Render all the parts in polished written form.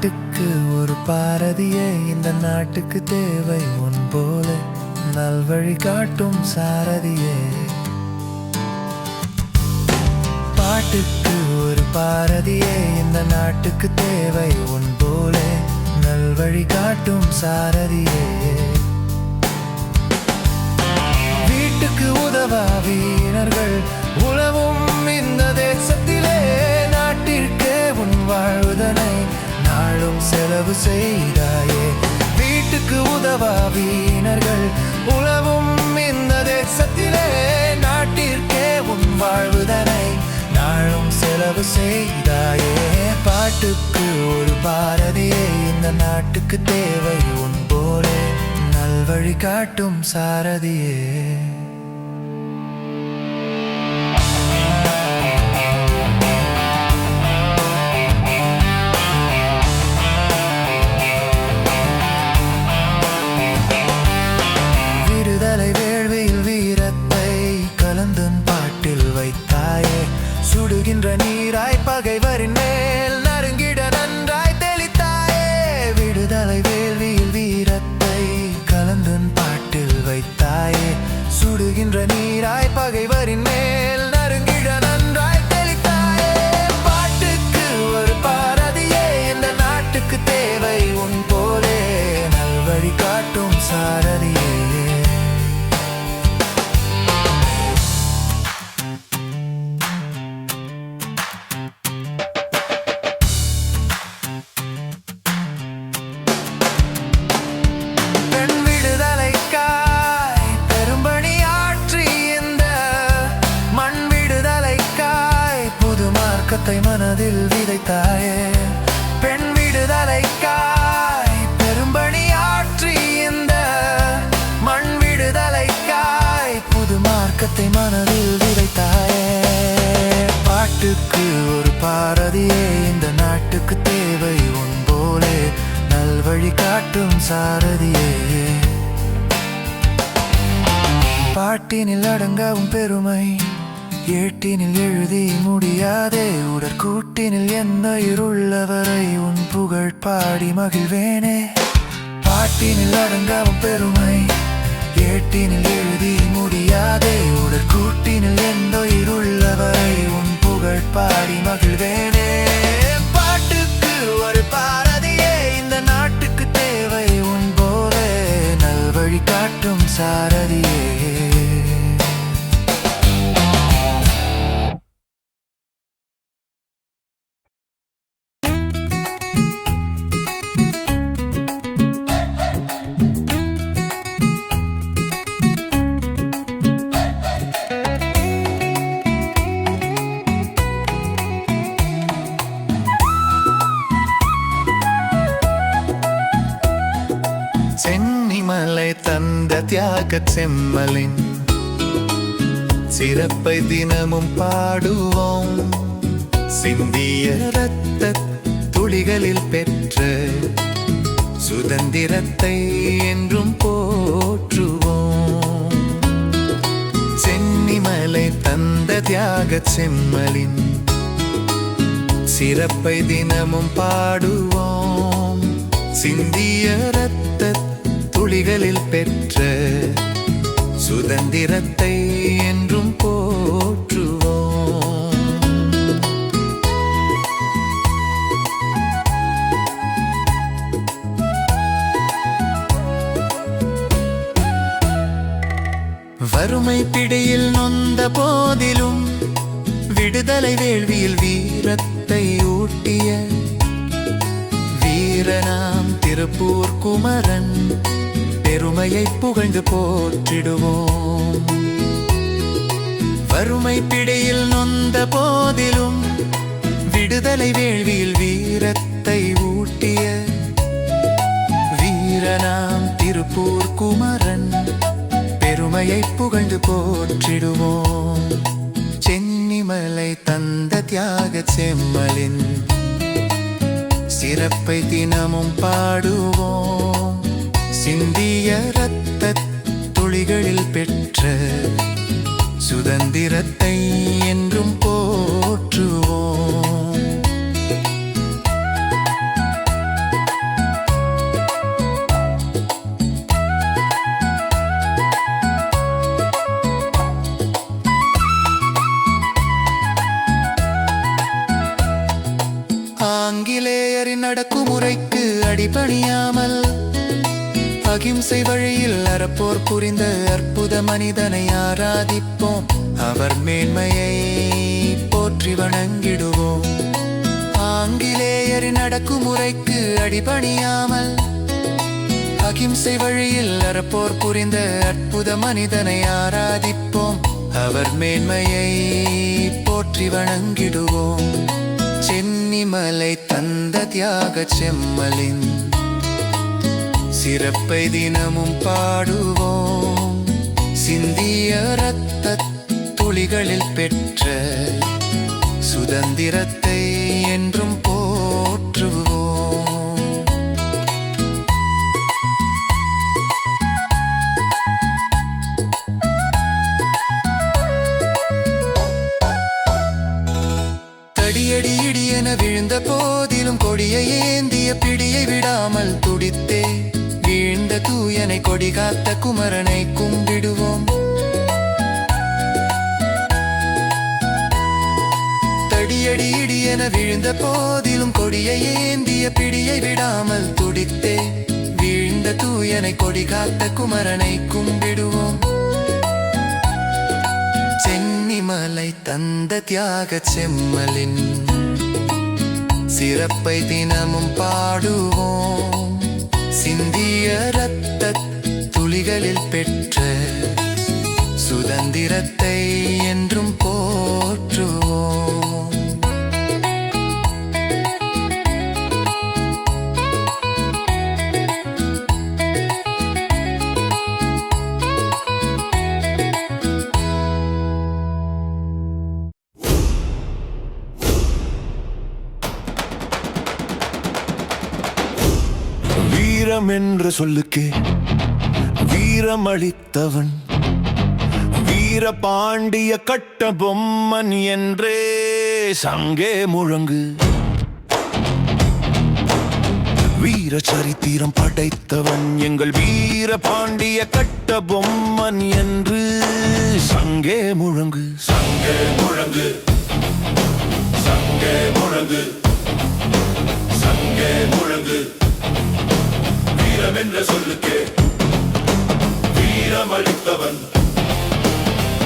பாட்டுக்கு ஒரு பாரதியே இந்த நாட்டுக்கு தேவை உன் போல நல்வழி காட்டும் சாரதியே. பாட்டுக்கு ஒரு பாரதியே இந்த நாட்டுக்கு தேவை உன் போல நல்வழி காட்டும் சாரதியே. வீட்டுக்கு உதவா வீரர்கள் உலவும் இந்த தேசத்திலே நாட்டிற்கே உன் வாழ்வதனை நாளும் செலவு செய்தாயே. வீட்டுக்கு உதவா வீரர்கள் உலவும் இந்த தேசத்திலே நாட்டிற்கே உன் வாழ்வதனை நாளும் செலவு செய்தாயே. பாட்டுக்கு ஒரு பாரதியே இந்த நாட்டுக்கு தேவை உன் போலே நல்வழி காட்டும் சாரதியே. விடுதலை வேள்வியில் வீரத்தை கலந்தன் பாட்டில் வைத்தாயே. சுடுகின்ற நீராய் பகைவரின் மேல் நறுங்கிட நன்றாய் தெளித்தாயே. விடுதலை வேள்வியில் வீரத்தை கலந்தன் பாட்டில் வைத்தாயே. சுடுகின்ற நீராய் பகைவரின் மேல் நறுங்கிட நன்றாய் தெளித்தாயே. பாட்டுக்கு ஒரு பாரதியே இந்த நாட்டுக்கு தேவை உன் போலே நல்வழி காட்டும் சாரதியே. மனதில் விதைத்தாயே. பெண் விடுதலைக்காய் பெரும்பணியாற்றி இந்த மண் விடுதலைக்காய் புது மார்க்கத்தை மனதில் விதைத்தாயே. பாட்டுக்கு ஒரு பாரதியே இந்த நாட்டுக்கு தேவை உன் போலே நல்வழி காட்டும் சாரதியே. பாட்டினில் அடங்கவும் பெருமை ஏட்டினில் எழுதி முடியாதே. உடற்கூட்டினில் என்ன இருள்ளவரை உன் புகழ் பாடி மகிழ்வேனே. பாட்டினில் அடங்கவும் பெருமை ஏட்டினில் எழுதி முடியாதே. உடற்கூட்டினில் எந்த இருள்ளவரை உன் புகழ் பாடி மகிழ்வேனே. பாட்டுக்கு ஒரு பாரதியே இந்த நாட்டுக்கு தேவை உன் போலே நல்வழி காட்டும் சாரதியே. சென்னிமலை தந்த தியாகச் செம்மலின் சிறப்பை தினமும் பாடுவோம். சிந்திய இரத்த துளிகளில் பெற்ற சுதந்திரத்தை என்றும் போற்றுவோம். சென்னிமலை தந்த தியாகச் செம்மலின் சிறப்பை தினமும் பாடுவோம். சிந்திய இரத்த துளிகளில் பெற்ற சுதந்திரத்தை என்றும் போற்றுவோம். வறுமை பிடியில் நொந்த போதிலும் விடுதலை வேள்வியில் வீரத்தை ஊட்டிய வீரனாம் திருப்பூர் குமரன் பெருமையை புகழ்ந்து போற்றிடுவோம். வறுமை பிடியில் நொந்த போதிலும் விடுதலை வேள்வியில் வீரத்தை ஊட்டிய வீரனாம் திருப்பூர் குமரன் பெருமையை புகழ்ந்து போற்றிடுவோம். சென்னிமலை தந்த தியாகச் செம்மலின் சிறப்பை தினமும் பாடுவோம். சிந்திய இரத்த துளிகளில் பெற்ற சுதந்திரத்தை என்றும் போற்றுவோம். அகிம்சை வழியில் அறப்போர் புரிந்த அற்புத மனிதனை ஆராதிப்போம். அவர் மேன்மையை போற்றி வணங்கிடுவோம். ஆங்கிலேயரின் அடக்குமுறைக்கு அடிபணியாமல் அகிம்சை வழியில் அறப்போர் புரிந்த அற்புத மனிதனை ஆராதிப்போம். அவர் மேன்மையை போற்றி வணங்கிடுவோம். சென்னிமலை தந்த தியாக செம்மலின் சிறப்பை தினமும் பாடுவோம். சிந்திய இரத்த துளிகளில் பெற்ற சுதந்திரத்தை என்றும் போற்றுவோம். தடியடி இடியென விழுந்த போதிலும் கொடியை ஏந்திய பிடியை விடாமல் துடித்தே வீழ்ந்த தூயனை கொடி காத்த குமரனை கும்பிடுவோம். தடியடி இடியென விழுந்த போதிலும் கொடியை ஏந்திய பிடியை விடாமல் துடித்தே வீழ்ந்த தூயனை கொடி காத்த குமரனை கும்பிடுவோம். சென்னிமலை தந்த தியாக செம்மலின் சிறப்பை தினமும் பாடுவோம். சிந்திய இரத்த துளிகளில் பெற்ற சுதந்திரத்தை என்றும் போற்றுவோம். வீரம் என்ற சொல்லுக்கே வீரம் அளித்தவன் வீர பாண்டிய கட்ட பொம்மன் என்றே சங்கே முழங்கு. வீர சரித்திரம் படைத்தவன் எங்கள் வீர பாண்டிய கட்ட பொம்மன் என்று சங்கே முழங்கு. சங்கே முழங்கு, சங்கே முழங்கு, சங்கே முழங்கு. வீரம் என்ற சொல்லுக்கே வீரம் அளித்தவன்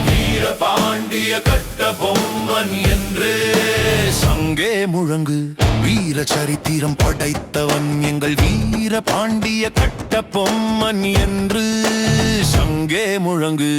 வீர பாண்டிய கட்ட பொம்மன் என்று சங்கே முழங்கு. வீர சரித்திரம் படைத்தவன் எங்கள் வீர பாண்டிய கட்ட பொம்மன் என்று சங்கே முழங்கு.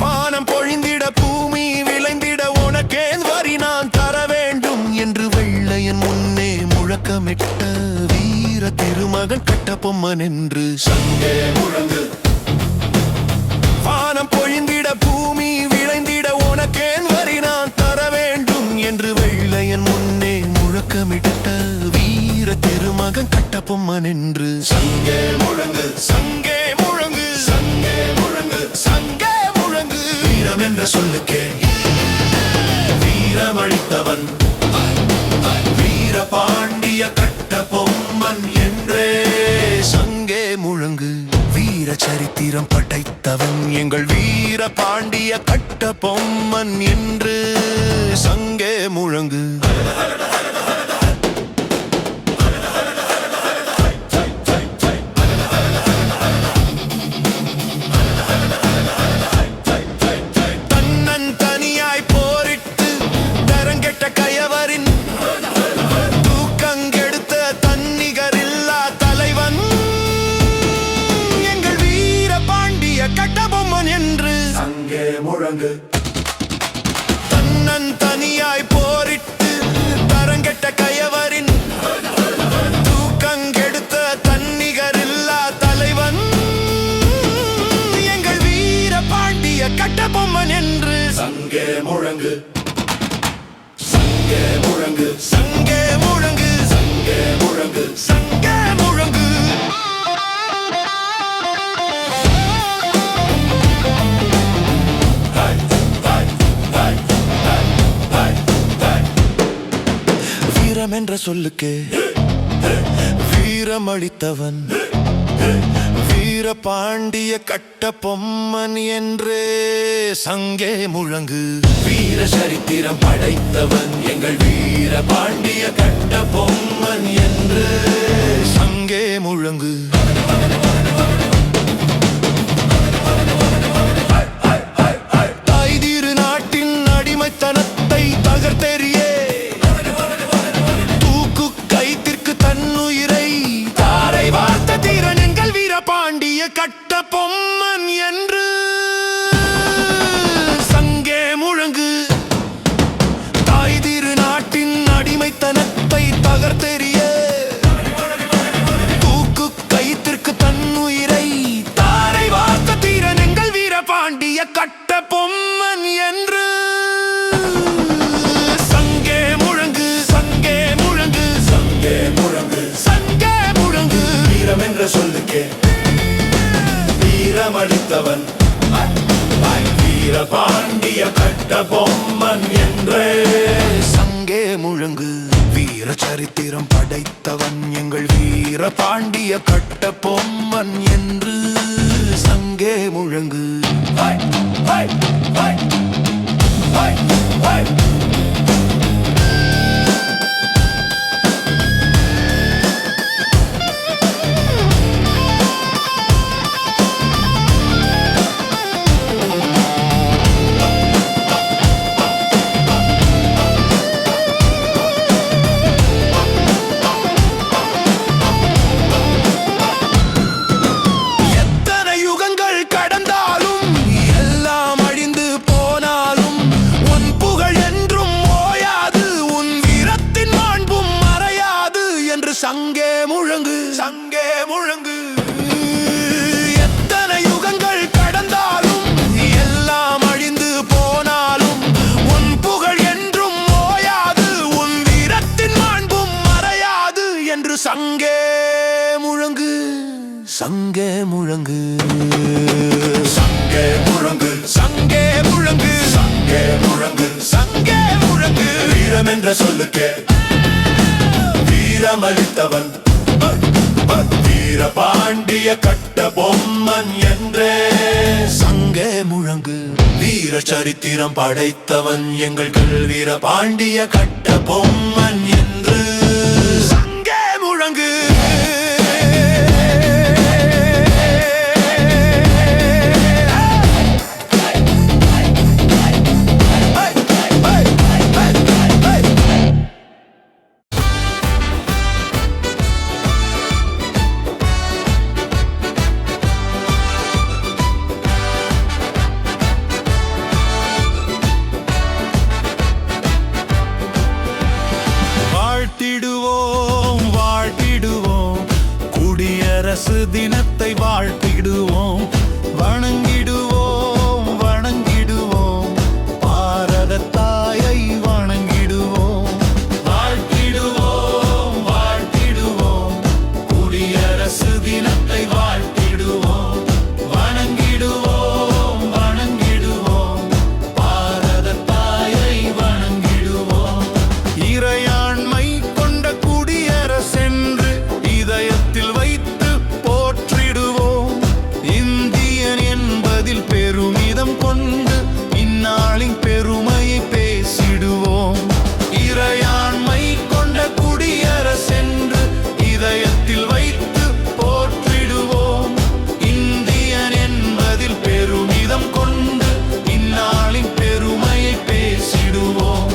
வானம் பொழிந்திட பூமி விளைந்திட உனக்கே வரி நான் தர வேண்டும் என்று வெள்ளையன் முன்னே முழக்கமிட்ட வீர திருமகன் கட்ட பொம்மன் என்று சங்கே முழங்கு. வானம் பொழிந்திட பூமி விளைந்திட உனக்கே வரி நான் தர வேண்டும் என்று வெள்ளையன் முன்னே முழக்கமிட்ட வீர திருமகன் கட்ட பொம்மன் என்று சங்கே முழங்கு. சங்கே முழங்கு, சங்கே முழங்கு, சங்கே முழங்கு. வீரம் என்ற சொல்லுக்கே வீரம் அளித்தவன் வீர பாண்டிய கட்ட பொம்மன் என்றே சங்கே முழங்கு. வீர சரித்திரம் படைத்தவன் எங்கள் வீர பாண்டிய கட்ட பொம்மன் என்று சங்கே முழங்கு. தன்னன் தனியாய் போரிட்டு தரங்கெட்ட கயவரின் தூக்கங்கெடுத்த தன்னிகரில்லா தலைவன் எங்கள் வீர பாண்டிய கட்ட பொம்மன் என்று சங்கே முழங்கு. சங்கே முழங்கு, சங்கே முழங்கு, சங்கே முழங்கு, சங்கே முழங்கு. வீரம் என்ற சொல்லுக்கே வீரம் அளித்தவன் வீரபாண்டிய கட்டபொம்மன் என்றே சங்கே முழங்கு. வீர சரித்திரம் படைத்தவன் எங்கள் வீரபாண்டிய கட்டபொம்மன் என்று சங்கே முழங்கு. அடிமைத்தனத்தை தகர்த்தெறியே தூக்கு கைத்திற்கு தன்னுயிரை தாரை வார்த்த தீரன் எங்கள் வீரபாண்டிய கட்டபொம்மன் என்று சங்கே முழங்கு. தாய் திரு நாட்டின் அடிமைத்தனத்தை தகர்த்தெறிய தூக்கு கைத்திற்கு தன்னுயிரை தாரை வார்த்த தீரன் எங்கள் வீரபாண்டிய கட்டபொம்மன் என்று சொல்லுக்கே வீரமளித்தவன் வீரபாண்டிய கட்டபொம்மன் என்றே சங்கே முழங்கு. வீர சரித்திரம் படைத்தவன் எங்கள் வீரபாண்டிய கட்டபொம்மன் என்று சங்கே முழங்கு. சங்கே முழங்கு சங்கே முழங்கு. எத்தனை யுகங்கள் கடந்தாலும் எல்லாம் அழிந்து போனாலும் உன் புகழ் என்றும் ஓயாது உன் வீரத்தின் மாண்பும் மறையாது என்று சங்கே முழங்கு சங்கே முழங்கு. சங்கே முழங்கு சங்கே முழங்கு சங்கே முழங்கு சங்கே முழங்கு. வீரம் என்ற சொல்லுக்கே வீரமளித்தவன் வீரபாண்டிய கட்டபொம்மன் என்றே சங்கே முழங்கு. வீர சரித்திரம் படைத்தவன் எங்கள் வீரபாண்டிய கட்டபொம்மன் என்று சங்கே முழங்கு. வாழ்த்திடுவோம் வாழ்த்திடுவோம் குடியரசு தினத்தை வாழ்த்திடுவோம். வணங்கிடுவோம் வணங்கிடுவோம் பாரத தாயை வணங்கிடுவோம். வாழ்த்திடுவோம் வாழ்த்திடுவோம் குடியரசு தினத்தை வாழ்த்திடுவோம். வணங்கிடுவோம் வணங்கிடுவோம் பாரத தாயை வணங்கிடுவோம். இறையாண்மை கொண்ட குடியரசென்று இதயத்தில் வைத்து போற்றிடுவோம். இந்தியன் என்பதில் பெருமிதம் கொண்டு இந்நாளின் பெருமையை பேசிடுவோம். இறையாண்மை கொண்ட குடியரசென்று இதயத்தில் வைத்து போற்றிடுவோம். இந்தியன் என்பதில் பெருமிதம் கொண்டு இந்நாளின் பெருமையை பேசிடுவோம்.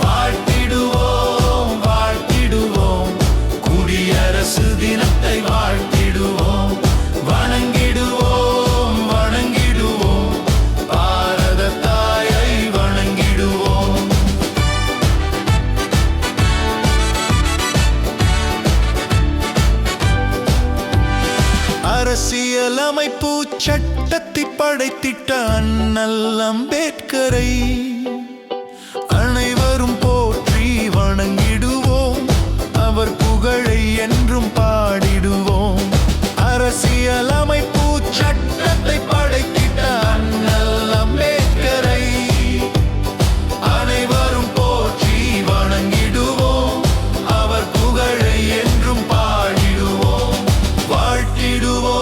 வாழ்த்திடுவோம் வாழ்த்திடுவோம் குடியரசு தினத்தை வாழ்த்திடுவோம். வணங்கிடுவோம் வணங்கிடுவோம் பாரத தாயை வணங்கிடுவோம். அரசியலமைப்பு சட்டத்தை படைத்திட்ட அண்ணல் அம்பேத்கரை அனைவரும் போற்றி வணங்கிடுவோம். அவர் புகழை என்றும் பாடிடுவோம். அரசியலமைப்பு சட்டத்தை படைத்திட்ட அண்ணல் அம்பேத்கரை அனைவரும் போற்றி வணங்கிடுவோம். அவர் புகழை என்றும் பாடிடுவோம். வாழ்த்திடுவோம்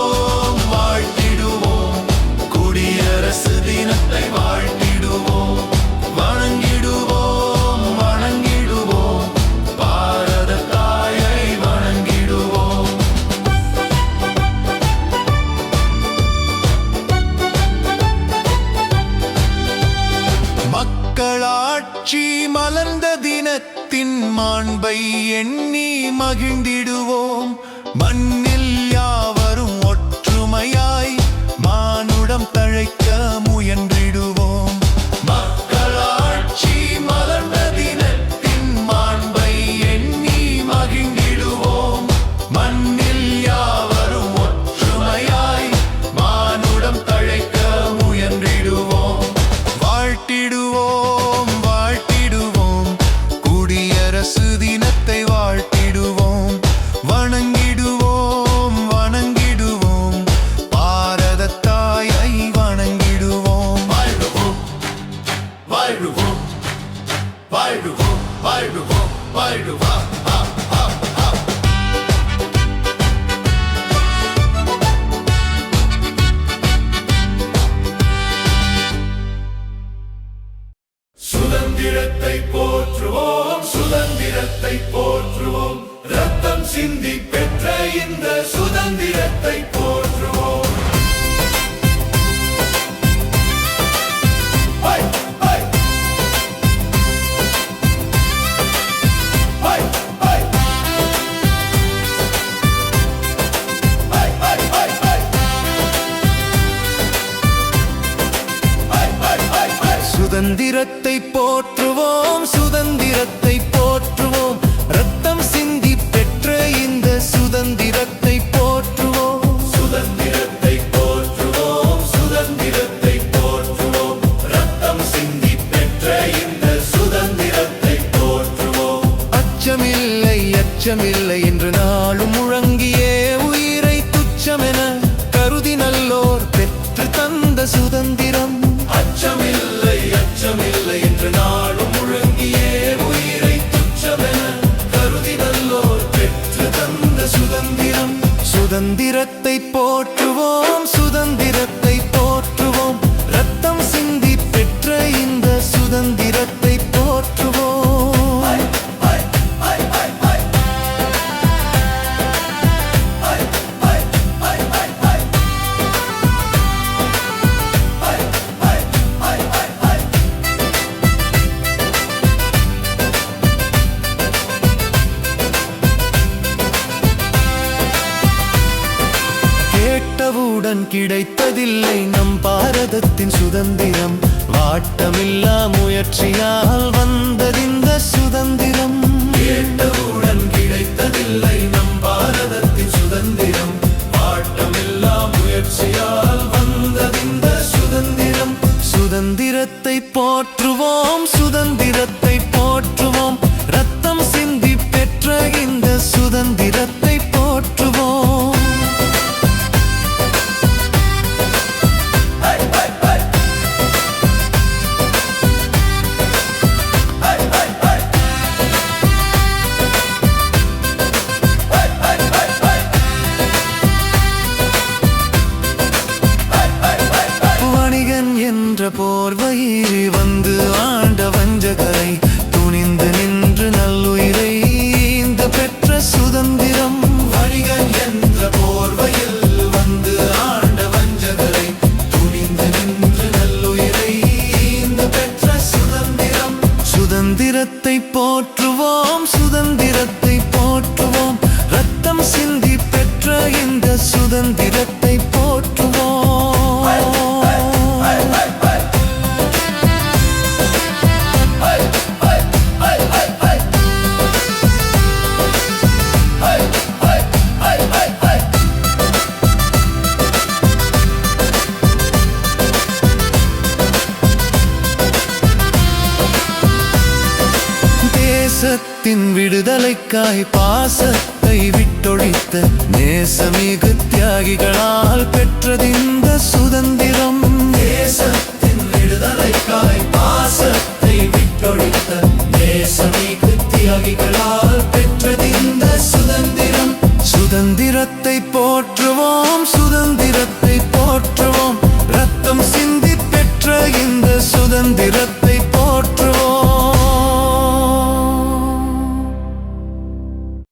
மக்களாட்சி மலர்ந்த தினத்தின் மாண்பை எண்ணி மகிழ்ந்திடுவோம். மண்ணில் யாவரும் ஒற்றுமையாய் மானுடம் தழைக்க முயன்றிடுவோம். மக்களாட்சி மலர்ந்த தினத்தின் மாண்பை எண்ணி மகிழ்ந்திடுவோம். மண்ணில் யாவரும் ஒற்றுமையாய் மானுடம் தழைக்க முயன்றிடுவோம். வாழ்த்திடுவோம் வாழ்த்திடுவோம் குடியரசு தினத்தை வாழ்த்திடுவோம். வணங்கிடுவோம் வணங்கிடுவோம் பாரத தாயை வணங்கிடுவோம். வாழ்வோம் வாழ்வோம் வாழ்வோம் வாழ்வோம் வாழ்வா. சுதந்திரத்தை போற்றுவோம் சுதந்திரத்தை போற்றுவோம். ரத்தம் சிந்தி பெற்ற இந்த சுதந்திரத்தை போற்றுவோம். சுதந்திரத்தை போற்றுவோம் சுதந்திரத்தை போற்றுவோம். ரத்தம் சிந்தி பெற்ற இந்த சுதந்திரத்தை போற்றுவோம். சுதந்திரத்தை போற்றுவோம் சுதந்திரத்தை போற்றுவோம். ரத்தம் சிந்தி பெற்ற இந்த சுதந்திரத்தை போற்றுவோம். அச்சமில்லை அச்சமில்லை என்று நாளும் முழங்கியே உயிரை துச்சமென கருதி நல்லோர் பெற்று தந்த சுதந்திரம். அச்சமில்லை அச்சமில்லை என்று நாளும் முழங்கியே உயிரை துச்சமென கருதி நல்லோர் பெற்று தந்த சுதந்திரம். சுதந்திரத்தை போற்றுவோம் சுதந்திரத்தை போற்றுவோம். ரத்தம் சிந்தி பெற்ற இந்த சுதந்திரத்தை போற்றுவோம். கேட்டவுடன் கிடைத்ததில்லை நம் பாரதத்தின் சுதந்திரம். வாட்டமில்லா முயற்சியால் வந்ததிந்த சுதந்திரம். கேட்டவுடன் கிடைத்ததில்லை நம் பாரதத்தின் சுதந்திரம். வாட்டமில்லா முயற்சியால் வந்ததிந்த சுதந்திரம். சுதந்திரத்தை போற்றுவோம் சுதந்திரத்தை போற்றுவோம். ரத்தம் சிந்தி பெற்ற இந்த சுதந்திரத்தை போற்றுவோம். போர்வையில் வந்து ஆண்ட வஞ்சகரை துணிந்து நின்று நல்லுயிரை ஈந்த பெற்ற சுதந்திரம். வணிகன் என்ற போர்வையில் வந்து ஆண்ட வஞ்சகரை துணிந்து நின்று நல்லுயிரை ஈந்த பெற்ற சுதந்திரம். சுதந்திரத்தை போற்றுவோம் சுதந்திரத்தை போற்றுவோம். ரத்தம் சிந்தி பெற்ற இந்த சுதந்திரத்தை போற்றுவோம். தேசத்தின் விடுதலைக்காய் பாசத்தை விட்டொழித்த நேசமிகு தியாகிகளால் பெற்றதிந்த சுதந்திரம். தேசத்தின் விடுதலைக்காய் பாசத்தை விட்டொழித்த நேசமிகு தியாகிகளால் பெற்றதிந்த சுதந்திரம். சுதந்திரத்தை போற்றுவோம்